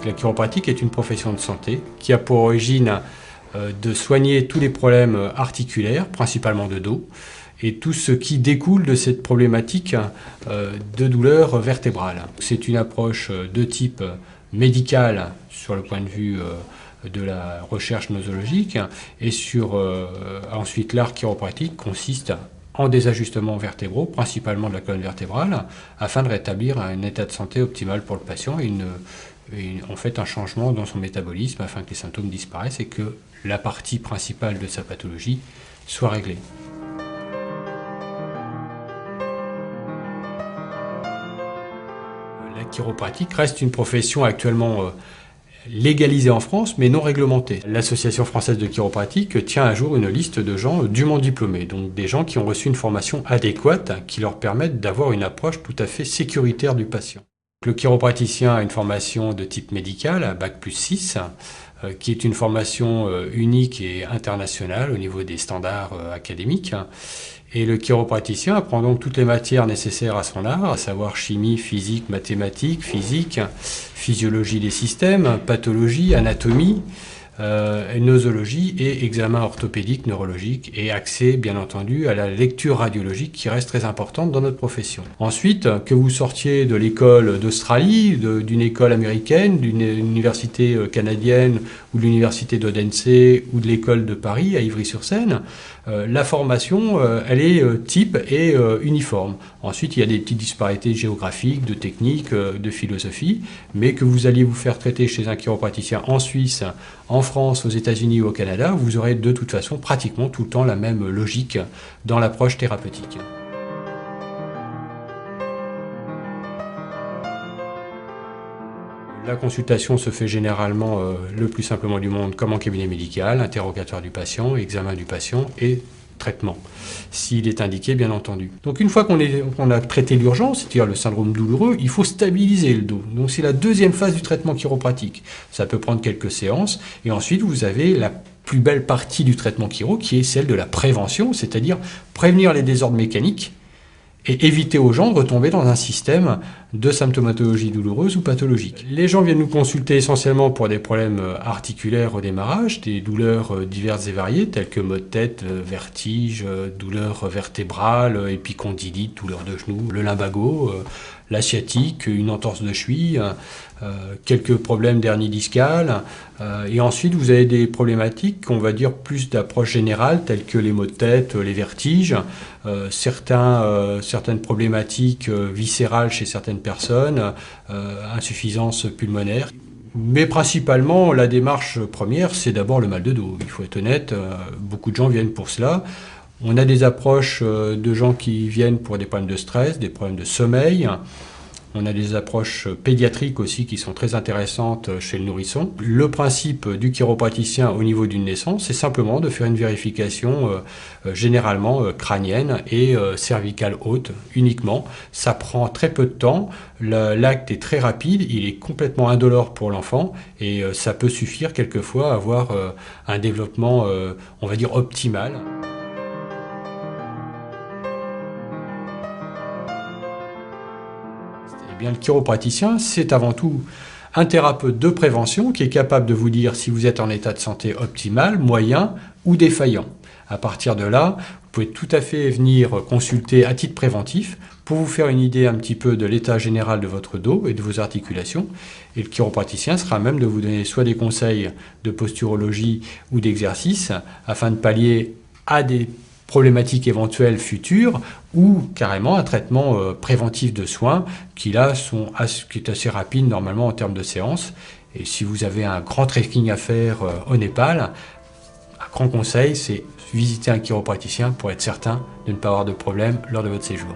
La chiropratique est une profession de santé qui a pour origine de soigner tous les problèmes articulaires, principalement de dos, et tout ce qui découle de cette problématique de douleur vertébrale. C'est une approche de type médical sur le point de vue de la recherche nosologique, et ensuite l'art chiropratique consiste en des ajustements vertébraux, principalement de la colonne vertébrale, afin de rétablir un état de santé optimal pour le patient et en fait un changement dans son métabolisme afin que les symptômes disparaissent et que la partie principale de sa pathologie soit réglée. La chiropratique reste une profession actuellement légalisée en France, mais non réglementée. L'Association française de chiropratique tient à jour une liste de gens dûment diplômés, donc des gens qui ont reçu une formation adéquate qui leur permettent d'avoir une approche tout à fait sécuritaire du patient. Le chiropraticien a une formation de type médical, Bac+6, qui est une formation unique et internationale au niveau des standards académiques. Et le chiropraticien apprend donc toutes les matières nécessaires à son art, à savoir chimie, physique, mathématiques, physique, physiologie des systèmes, pathologie, anatomie, nosologie et examen orthopédique, neurologique et accès bien entendu à la lecture radiologique qui reste très importante dans notre profession. Ensuite, que vous sortiez de l'école d'Australie, d'une école américaine, d'une université canadienne ou de l'université d'Odense ou de l'école de Paris à Ivry-sur-Seine, la formation elle est type et uniforme. Ensuite, il y a des petites disparités géographiques, de techniques, de philosophie, mais que vous alliez vous faire traiter chez un chiropraticien en Suisse, en France, aux États-Unis ou au Canada, vous aurez de toute façon pratiquement tout le temps la même logique dans l'approche thérapeutique. La consultation se fait généralement le plus simplement du monde comme en cabinet médical, interrogatoire du patient, examen du patient et traitement, s'il est indiqué bien entendu. Donc une fois qu'on a traité l'urgence, c'est-à-dire le syndrome douloureux, il faut stabiliser le dos. Donc c'est la deuxième phase du traitement chiropratique. Ça peut prendre quelques séances et ensuite vous avez la plus belle partie du traitement chiro qui est celle de la prévention, c'est-à-dire prévenir les désordres mécaniques et éviter aux gens de retomber dans un système de symptomatologie douloureuse ou pathologique. Les gens viennent nous consulter essentiellement pour des problèmes articulaires au démarrage, des douleurs diverses et variées, telles que maux de tête, vertige, douleurs vertébrales, épicondylite, douleurs de genoux, le lumbago, la sciatique, une entorse de cheville, quelques problèmes d'hernie discale. Et ensuite, vous avez des problématiques, on va dire, plus d'approche générale, telles que les maux de tête, les vertiges, certaines problématiques viscérales chez certaines personnes, insuffisance pulmonaire. Mais principalement, la démarche première, c'est d'abord le mal de dos. Il faut être honnête, beaucoup de gens viennent pour cela. On a des approches de gens qui viennent pour des problèmes de stress, des problèmes de sommeil. On a des approches pédiatriques aussi qui sont très intéressantes chez le nourrisson. Le principe du chiropraticien au niveau d'une naissance, c'est simplement de faire une vérification généralement crânienne et cervicale haute uniquement. Ça prend très peu de temps, l'acte est très rapide, il est complètement indolore pour l'enfant et ça peut suffire quelquefois à avoir un développement, on va dire, optimal. Eh bien, le chiropraticien, c'est avant tout un thérapeute de prévention qui est capable de vous dire si vous êtes en état de santé optimal, moyen ou défaillant. À partir de là, vous pouvez tout à fait venir consulter à titre préventif pour vous faire une idée un petit peu de l'état général de votre dos et de vos articulations. Et le chiropraticien sera à même de vous donner soit des conseils de posturologie ou d'exercice afin de pallier à des problématiques éventuelles futures ou carrément un traitement préventif de soins qui est assez rapide normalement en termes de séance. Et si vous avez un grand trekking à faire au Népal, un grand conseil, c'est visiter un chiropraticien pour être certain de ne pas avoir de problème lors de votre séjour.